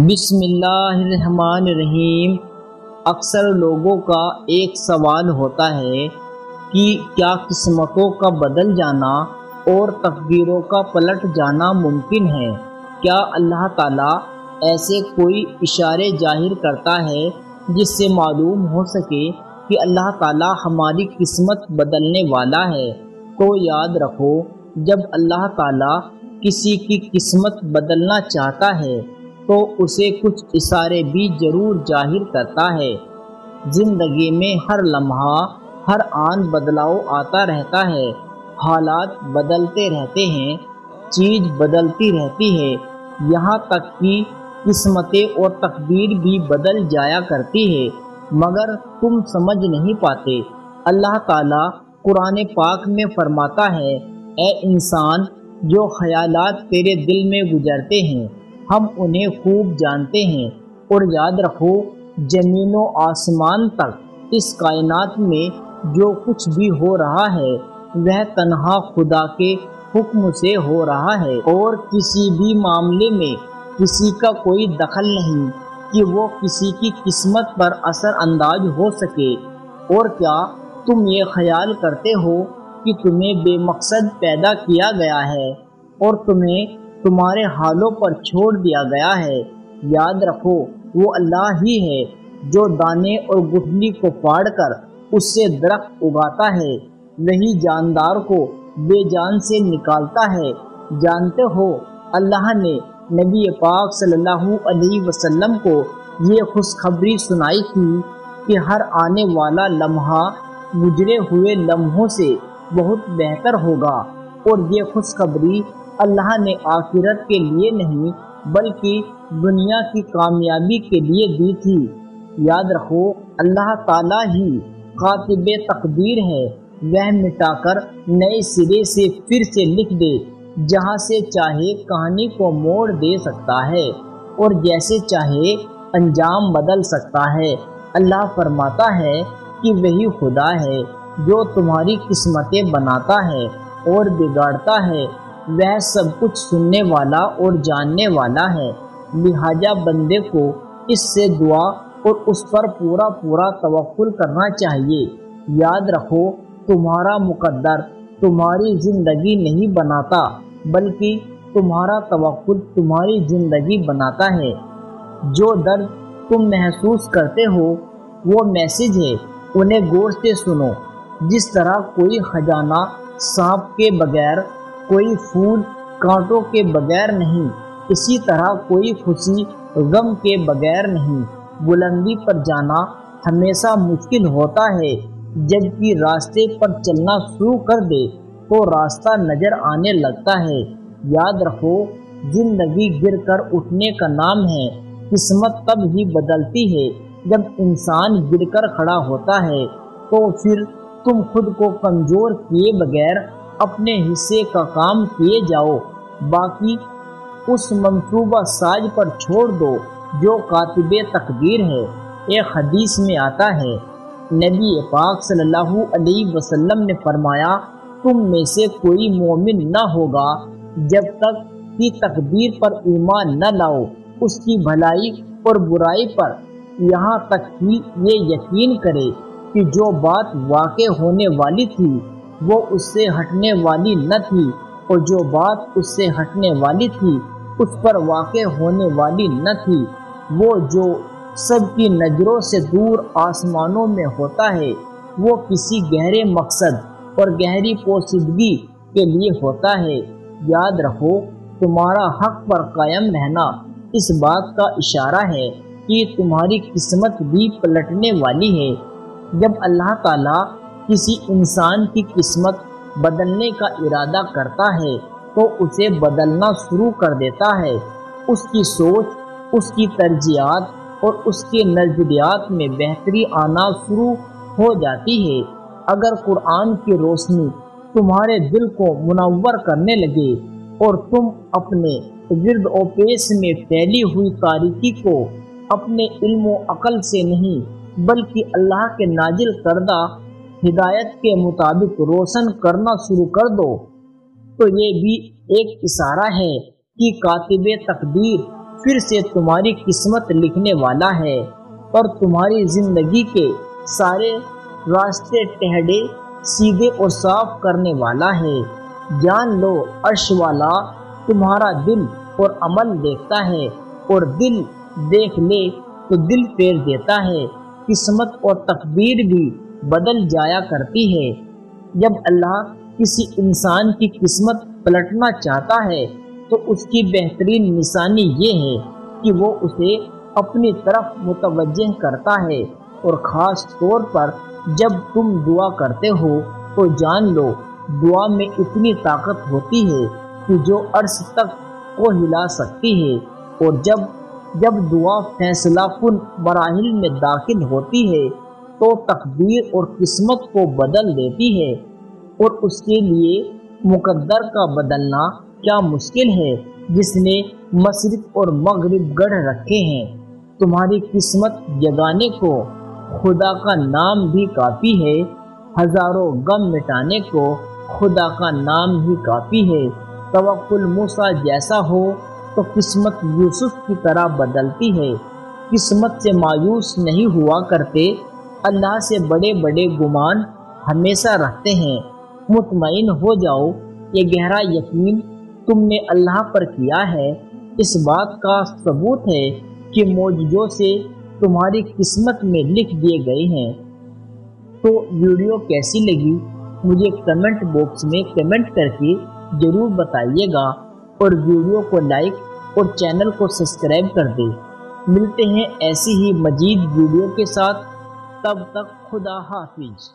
بسم اللہ الرحمن الرحیم۔ اکثر لوگوں کا ایک سوال ہوتا ہے کہ کیا قسمتوں کا بدل جانا اور تقدیروں کا پلٹ جانا ممکن ہے؟ کیا اللہ تعالیٰ ایسے کوئی اشارے ظاہر کرتا ہے جس سے معلوم ہو سکے کہ اللہ تعالیٰ ہماری قسمت بدلنے والا ہے؟ تو یاد رکھو، جب اللہ تعالیٰ کسی کی قسمت بدلنا چاہتا ہے تو اسے کچھ اشارے بھی ضرور ظاہر کرتا ہے۔ زندگی میں ہر لمحہ ہر آن بدلاؤ آتا رہتا ہے، حالات بدلتے رہتے ہیں، چیز بدلتی رہتی ہے، یہاں تک کہ قسمتیں اور تقدیر بھی بدل جایا کرتی ہے، مگر تم سمجھ نہیں پاتے۔ اللہ تعالیٰ قرآن پاک میں فرماتا ہے، اے انسان، جو خیالات تیرے دل میں گزرتے ہیں ہم انہیں خوب جانتے ہیں، اور یاد رکھو زمین و آسمان تک اس کائنات میں جو کچھ بھی ہو رہا ہے وہ تنہا خدا کے حکم سے ہو رہا ہے، اور کسی بھی معاملے میں کسی کا کوئی دخل نہیں کہ وہ کسی کی قسمت پر اثر انداز ہو سکے۔ اور کیا تم یہ خیال کرتے ہو کہ تمہیں بے مقصد پیدا کیا گیا ہے اور تمہیں تمہارے حالوں پر چھوڑ دیا گیا ہے؟ یاد رکھو، وہ اللہ ہی ہے جو دانے اور گٹھلی کو پھاڑ کر اس سے درخت اگاتا ہے، وہی جاندار کو بے جان سے نکالتا ہے۔ جانتے ہو، اللہ نے نبی پاک صلی اللہ علیہ وسلم کو یہ خوشخبری سنائی تھی کہ ہر آنے والا لمحہ گزرے ہوئے لمحوں سے بہت بہتر ہوگا، اور یہ خوشخبری اللہ نے آخرت کے لیے نہیں بلکہ دنیا کی کامیابی کے لیے دی تھی۔ یاد رکھو، اللہ تعالیٰ ہی کاتب تقدیر ہے، وہ مٹا کر نئے سرے سے پھر سے لکھ دے، جہاں سے چاہے کہانی کو موڑ دے سکتا ہے اور جیسے چاہے انجام بدل سکتا ہے۔ اللہ فرماتا ہے کہ وہی خدا ہے جو تمہاری قسمتیں بناتا ہے اور بگاڑتا ہے، وہ سب کچھ سننے والا اور جاننے والا ہے، لہٰذا بندے کو اس سے دعا اور اس پر پورا توکل کرنا چاہیے۔ یاد رکھو، تمہارا مقدر تمہاری زندگی نہیں بناتا بلکہ تمہارا توکل تمہاری زندگی بناتا ہے۔ جو درد تم محسوس کرتے ہو وہ میسج ہے، انہیں غور سے سنو۔ جس طرح کوئی خزانہ سانپ کے بغیر، کوئی پھول کانٹوں کے بغیر نہیں، اسی طرح کوئی خوشی غم کے بغیر نہیں۔ بلندی پر جانا ہمیشہ مشکل ہوتا ہے، جبکہ راستے پر چلنا شروع کر دے تو راستہ نظر آنے لگتا ہے۔ یاد رکھو، زندگی گر کر اٹھنے کا نام ہے۔ قسمت تب ہی بدلتی ہے جب انسان گر کر کھڑا ہوتا ہے، تو پھر تم خود کو کمزور کیے بغیر اپنے حصے کا کام کیے جاؤ، باقی اس منصوبہ ساز پر چھوڑ دو جو کاتب تقدیر ہے۔ ایک حدیث میں آتا ہے، نبی پاک صلی اللہ علیہ وسلم نے فرمایا، تم میں سے کوئی مومن نہ ہوگا جب تک کہ تقدیر پر ایمان نہ لاؤ، اس کی بھلائی اور برائی پر، یہاں تک کہ یہ یقین کرے کہ جو بات واقع ہونے والی تھی وہ اس سے ہٹنے والی نہ تھی، اور جو بات اس سے ہٹنے والی تھی اس پر واقع ہونے والی نہ تھی۔ وہ جو سب کی نظروں سے دور آسمانوں میں ہوتا ہے وہ کسی گہرے مقصد اور گہری پوشیدگی کے لیے ہوتا ہے۔ یاد رکھو، تمہارا حق پر قائم رہنا اس بات کا اشارہ ہے کہ تمہاری قسمت بھی پلٹنے والی ہے۔ جب اللہ تعالیٰ کسی انسان کی قسمت بدلنے کا ارادہ کرتا ہے تو اسے بدلنا شروع کر دیتا ہے۔ اس کی سوچ، اس کی ترجیحات اور اس کے نظریات میں بہتری آنا شروع ہو جاتی ہے۔ اگر قرآن کی روشنی تمہارے دل کو منور کرنے لگے اور تم اپنے گرد و پیش میں پھیلی ہوئی تاریکی کو اپنے علم و عقل سے نہیں بلکہ اللہ کے نازل کردہ ہدایت کے مطابق روشن کرنا شروع کر دو، تو یہ بھی ایک اشارہ ہے کہ کاتب تقدیر پھر سے تمہاری قسمت لکھنے والا ہے اور تمہاری زندگی کے سارے راستے ٹیڑھے سیدھے اور صاف کرنے والا ہے۔ جان لو عرش والا تمہارا دل اور عمل دیکھتا ہے، اور دل دیکھ لے تو دل پھیر دیتا ہے۔ قسمت اور تقدیر بھی بدل جایا کرتی ہے۔ جب اللہ کسی انسان کی قسمت پلٹنا چاہتا ہے تو اس کی بہترین نشانی یہ ہے کہ وہ اسے اپنی طرف متوجہ کرتا ہے، اور خاص طور پر جب تم دعا کرتے ہو تو جان لو دعا میں اتنی طاقت ہوتی ہے کہ جو عرش تک کو ہلا سکتی ہے، اور جب دعا فیصلہ کن مراحل میں داخل ہوتی ہے تو تقدیر اور قسمت کو بدل دیتی ہے، اور اس کے لیے مقدر کا بدلنا کیا مشکل ہے جس نے مشرق اور مغرب گڑھ رکھے ہیں۔ تمہاری قسمت جگانے کو خدا کا نام بھی کافی ہے، ہزاروں غم مٹانے کو خدا کا نام ہی کافی ہے۔ توکل موسیٰ جیسا ہو تو قسمت یوسف کی طرح بدلتی ہے۔ قسمت سے مایوس نہیں ہوا کرتے، اللہ سے بڑے بڑے گمان ہمیشہ رکھتے ہیں۔ مطمئن ہو جاؤ، یہ گہرا یقین تم نے اللہ پر کیا ہے اس بات کا ثبوت ہے کہ معجزوں سے تمہاری قسمت میں لکھ دیے گئے ہیں۔ تو ویڈیو کیسی لگی مجھے کمنٹ باکس میں کمنٹ کر کے ضرور بتائیے گا، اور ویڈیو کو لائک اور چینل کو سبسکرائب کر دیں۔ ملتے ہیں ایسی ہی مزید ویڈیو کے ساتھ، تب تک خدا حافظ۔